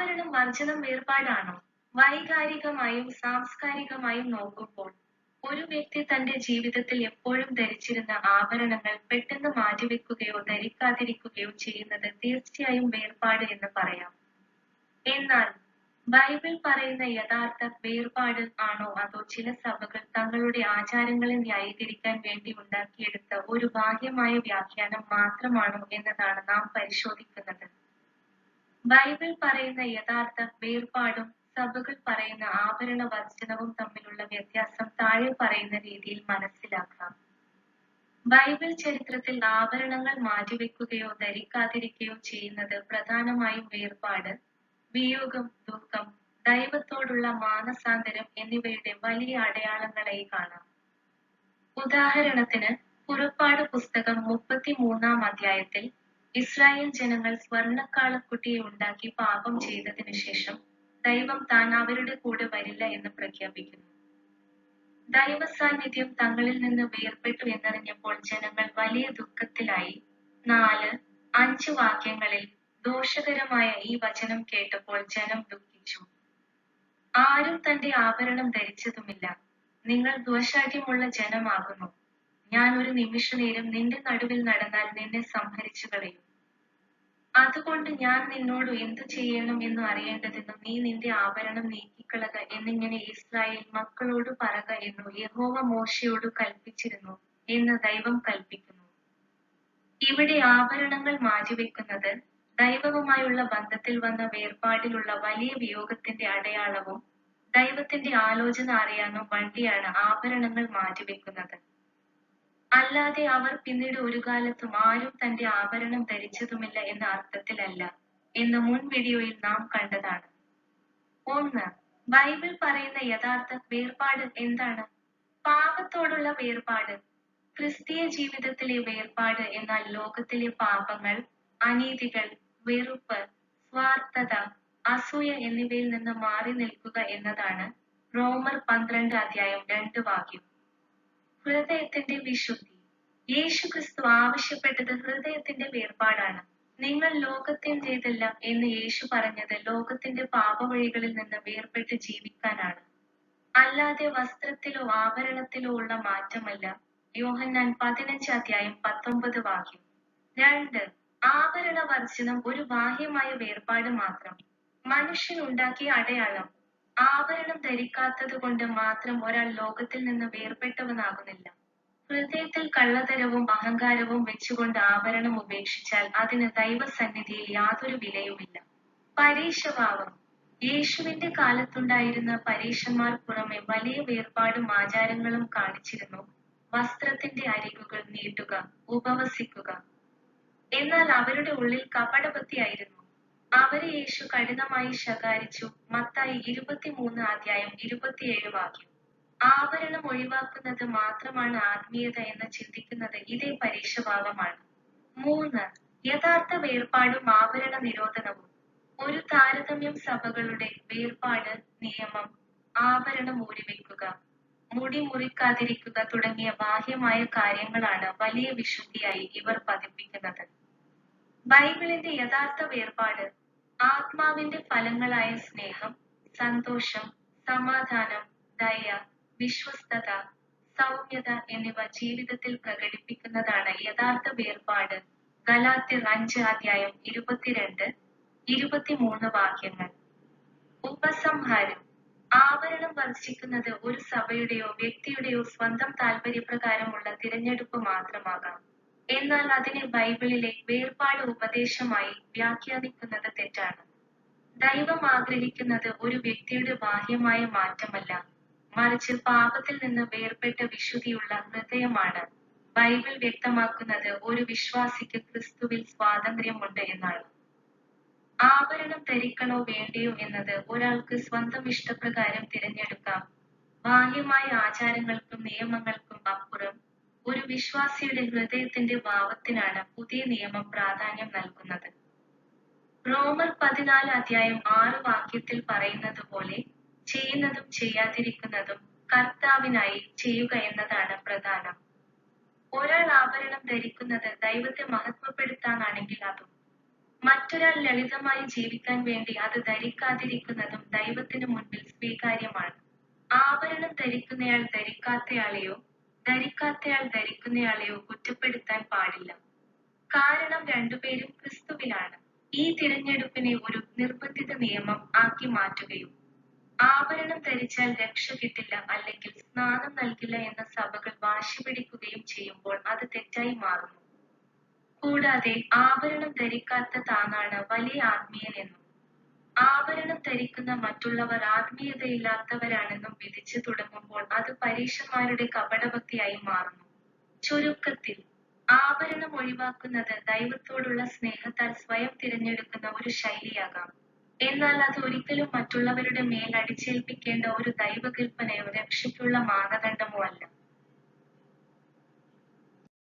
ആഭരണം വർജനം വേർപാടാണോ? വൈകാരികമായും സാംസ്കാരികമായും നോക്കുമ്പോൾ ഒരു വ്യക്തി തന്റെ ജീവിതത്തിൽ എപ്പോഴും ധരിച്ചിരുന്ന ആഭരണങ്ങൾ പെട്ടെന്ന് മാറ്റിവെക്കുകയോ ധരിക്കാതിരിക്കുകയോ ചെയ്യുന്നത് തീർച്ചയായും വേർപാട് എന്ന് പറയാം. എന്നാൽ ബൈബിൾ പറയുന്ന യഥാർത്ഥ വേർപാട് ആണോ അതോ ചില സഭകൾ തങ്ങളുടെ ആചാരങ്ങളെ ന്യായീകരിക്കാൻ വേണ്ടി ഉണ്ടാക്കിയെടുത്ത ഒരു ബാഹ്യമായ വ്യാഖ്യാനം മാത്രമാണോ എന്നതാണ് നാം പരിശോധിക്കുന്നത്. ബൈബിൾ പറയുന്ന യഥാർത്ഥ വേർപാടും സഭകൾ പറയുന്ന ആഭരണ വർജനവും തമ്മിലുള്ള വ്യത്യാസം താഴെ പറയുന്ന രീതിയിൽ മനസ്സിലാക്കാം. ബൈബിൾ ചരിത്രത്തിൽ ആഭരണങ്ങൾ മാറ്റിവെക്കുകയോ ധരിക്കാതിരിക്കുകയോ ചെയ്യുന്നത് പ്രധാനമായും വേർപാട്, വിയോഗം, ദുഃഖം, ദൈവത്തോടുള്ള മാനസാന്തരം എന്നിവയുടെ വലിയ അടയാളങ്ങളായി കാണാം. ഉദാഹരണത്തിന് പുറപ്പാട് പുസ്തകം 33-ാം അധ്യായത്തിൽ ഇസ്രായേൽ ജനങ്ങൾ സ്വർണ്ണക്കാളക്കുട്ടിയെ ഉണ്ടാക്കി പാപം ചെയ്തതിനു ശേഷം ദൈവം താൻ അവരുടെ കൂടെ വരില്ല എന്ന് പ്രഖ്യാപിക്കുന്നു. ദൈവസാന്നിധ്യം തങ്ങളിൽ നിന്ന് വേർപെട്ടു എന്നറിഞ്ഞപ്പോൾ ജനങ്ങൾ വലിയ ദുഃഖത്തിലായി. 4-5 വാക്യങ്ങളിൽ ദോഷകരമായ ഈ വചനം കേട്ടപ്പോൾ ജനം ദുഃഖിച്ചു. ആരും തന്റെ ആഭരണം ധരിച്ചതുമില്ല. നിങ്ങൾ ദോഷാഠ്യമുള്ള ജനമാകുന്നു. ഞാൻ ഒരു നിമിഷനേരം നിന്റെ നടുവിൽ നടന്നാൽ നിന്നെ സംഹരിച്ചു കളയും. അതുകൊണ്ട് ഞാൻ നിന്നോട് എന്തു ചെയ്യണം എന്ന് അറിയേണ്ടതെന്നു നീ നിന്റെ ആഭരണം നീക്കിക്കളക എന്നിങ്ങനെ ഇസ്രായേൽ മക്കളോട് പറക എന്നു യഹോവ മോശെയോട് കൽപ്പിച്ചിരുന്നു എന്ന് ദൈവം കൽപ്പിക്കുന്നു. ഇവിടെ ആഭരണങ്ങൾ മാറ്റിവെക്കുന്നത് ദൈവവുമായുള്ള ബന്ധത്തിൽ വന്ന വേർപാടിലുള്ള വലിയ വിയോഗത്തിന്റെ അടയാളവും ദൈവത്തിന്റെ ആലോചന അറിയാനും വേണ്ടിയാണ് ആഭരണങ്ങൾ മാറ്റിവെക്കുന്നത്. അല്ലാതെ അവർ പിന്നീട് ഒരു കാലത്തും ആരും തന്റെ ആഭരണം ധരിച്ചതുമില്ല എന്ന അർത്ഥത്തിലല്ല എന്ന് മുൻ വീഡിയോയിൽ നാം കണ്ടതാണ്. 1. ബൈബിൾ പറയുന്ന യഥാർത്ഥ വേർപാട് എന്താണ്? പാപത്തോടുള്ള വേർപാട്. ക്രിസ്തീയ ജീവിതത്തിലെ വേർപാട് എന്നാൽ ലോകത്തിലെ പാപങ്ങൾ, അനീതികൾ, വെറുപ്പ്, സ്വാർത്ഥത, അസൂയ എന്നിവയിൽ നിന്ന് മാറി നിൽക്കുക എന്നതാണ്. റോമർ 12-2 ഹൃദയത്തിന്റെ വിശുദ്ധി. യേശുക്രിസ്തു ആവശ്യപ്പെട്ടത് ഹൃദയത്തിന്റെ വേർപാടാണ്. നിങ്ങൾ ലോകത്തിന്റേതല്ല എന്ന് യേശു പറഞ്ഞത് ലോകത്തിന്റെ പാപവഴികളിൽ നിന്ന് വേർപെട്ട് ജീവിക്കാനാണ്, അല്ലാതെ വസ്ത്രത്തിലോ ആഭരണത്തിലോ ഉള്ള മാറ്റമല്ല. യോഹന്നാൻ 15-19 2. ആഭരണ വർജനം ഒരു ബാഹ്യമായ വേർപാട് മാത്രം. മനുഷ്യൻ ഉണ്ടാക്കിയ അടയാളം. ആഭരണം ധരിക്കാത്തത് കൊണ്ട് മാത്രം ഒരാൾ ലോകത്തിൽ നിന്ന് വേർപെട്ടവനാകുന്നില്ല. ഹൃദയത്തിൽ കള്ളത്തരവും അഹങ്കാരവും വെച്ചുകൊണ്ട് ആഭരണം ഉപേക്ഷിച്ചാൽ അതിന് ദൈവസന്നിധിയിൽ യാതൊരു വിലയുമില്ല. പരീശഭാവം. യേശുവിന്റെ കാലത്തുണ്ടായിരുന്ന പരീശന്മാർ പുറമെ വലിയ വേർപാടും ആചാരങ്ങളും കാണിച്ചിരുന്നു. വസ്ത്രത്തിന്റെ അരികുകൾ നീട്ടുക, ഉപവസിക്കുക. എന്നാൽ അവരുടെ ഉള്ളിൽ കപടഭക്തിയായിരുന്നു. അവരെ യേശു കഠിനമായി ശകാരിച്ചു. മത്തായി 23-27 ആഭരണം ഒഴിവാക്കുന്നത് മാത്രമാണ് ആത്മീയത എന്ന് ചിന്തിക്കുന്നത് ഇതേ പരീക്ഷഭാവമാണ്. 3. യഥാർത്ഥ വേർപാടും ആഭരണ നിരോധനവും. ഒരു താരതമ്യം സഭകളുടെ വേർപാട്, നിയമം, ആഭരണം ഊരിവെക്കുക, മുടി മുറിക്കാതിരിക്കുക തുടങ്ങിയ ബാഹ്യമായ കാര്യങ്ങളാണ് വലിയ വിശുദ്ധിയായി ഇവർ പതിപ്പിക്കുന്നത്. ബൈബിളിന്റെ യഥാർത്ഥ വേർപാട് ആത്മാവിന്റെ ഫലങ്ങളായ സ്നേഹം, സന്തോഷം, സമാധാനം, ദയ, വിശ്വസ്തത, സൗമ്യത എന്നിവ ജീവിതത്തിൽ പ്രകടിപ്പിക്കുന്നതാണ് യഥാർത്ഥ വേർപാട്. ഗലാത്യർ 5-22-23 ഉപസംഹാരം. ആഭരണം വർജിക്കുന്നത് ഒരു സഭയുടെയോ വ്യക്തിയുടെയോ സ്വന്തം താൽപര്യപ്രകാരമുള്ള തിരഞ്ഞെടുപ്പ് മാത്രമാകാം. എന്നാൽ അതിനെ ബൈബിളിലെ വേർപാട് ഉപദേശമായി വ്യാഖ്യാനിക്കുന്നത് തെറ്റാണ്. ദൈവം ആഗ്രഹിക്കുന്നത് ഒരു വ്യക്തിയുടെ ബാഹ്യമായ മാറ്റമല്ല, മറിച്ച് പാപത്തിൽ നിന്ന് വേർപെട്ട വിശുദ്ധിയുള്ള ഹൃദയമാണ്. ബൈബിൾ വ്യക്തമാക്കുന്നത് ഒരു വിശ്വാസിക്ക് ക്രിസ്തുവിൽ സ്വാതന്ത്ര്യമുണ്ട് എന്നാണ്. ആഭരണം ധരിക്കണോ വേണ്ടയോ എന്നത് ഒരാൾക്ക് സ്വന്തം ഇഷ്ടപ്രകാരം തിരഞ്ഞെടുക്കാം. ബാഹ്യമായ ആചാരങ്ങൾക്കും നിയമങ്ങൾക്കും അപ്പുറം ഒരു വിശ്വാസിയുടെ ഹൃദയത്തിന്റെ ഭാവത്തിനാണ് പുതിയ നിയമം പ്രാധാന്യം നൽകുന്നത്. റോമർ 14-6 പറയുന്നത് പോലെ ചെയ്യുന്നതും ചെയ്യാതിരിക്കുന്നതും കർത്താവിനായി ചെയ്യുക എന്നതാണ് പ്രധാനം. ഒരാൾ ആഭരണം ധരിക്കുന്നത് ദൈവത്തെ മഹത്വപ്പെടുത്താനാണെങ്കിൽ അതും മറ്റൊരാൾ ലളിതമായി ജീവിക്കാൻ വേണ്ടി അത് ധരിക്കാതിരിക്കുന്നതും ദൈവത്തിനു മുൻപിൽ സ്വീകാര്യമാണ്. ആഭരണം ധരിക്കുന്നയാൾ ധരിക്കാത്തയാളെയോ ധരിക്കാത്തയാൾ ധരിക്കുന്നയാളെയോ കുറ്റപ്പെടുത്താൻ പാടില്ല. കാരണം രണ്ടുപേരും ക്രിസ്തുവിലാണ്. ഈ തിരഞ്ഞെടുപ്പിനെ ഒരു നിർബന്ധിത നിയമം ആക്കി മാറ്റുകയും ആഭരണം ധരിച്ചാൽ രക്ഷ കിട്ടില്ല അല്ലെങ്കിൽ സ്നാനം നൽകില്ല എന്ന സഭകൾ വാശിപിടിക്കുകയും ചെയ്യുമ്പോൾ അത് തെറ്റായി മാറുന്നു. കൂടാതെ ആഭരണം ധരിക്കാത്ത താനാണ് വലിയ ആത്മീയനെന്നും ആഭരണം ധരിക്കുന്ന മറ്റുള്ളവർ ആത്മീയതയില്ലാത്തവരാണെന്നും വിധിച്ചു തുടങ്ങുമ്പോൾ അത് പരീശന്മാരുടെ കപടഭക്തിയായി മാറുന്നു. ചുരുക്കത്തിൽ, ആഭരണം ഒഴിവാക്കുന്നത് ദൈവത്തോടുള്ള സ്നേഹത്താൽ സ്വയം തിരഞ്ഞെടുക്കുന്ന ഒരു ശൈലിയാകാം. എന്നാൽ അത് ഒരിക്കലും മറ്റുള്ളവരുടെ മേൽ അടിച്ചേൽപ്പിക്കേണ്ട ഒരു ദൈവകൽപ്പനയോ രക്ഷയ്ക്കുള്ള മാനദണ്ഡമോ അല്ല.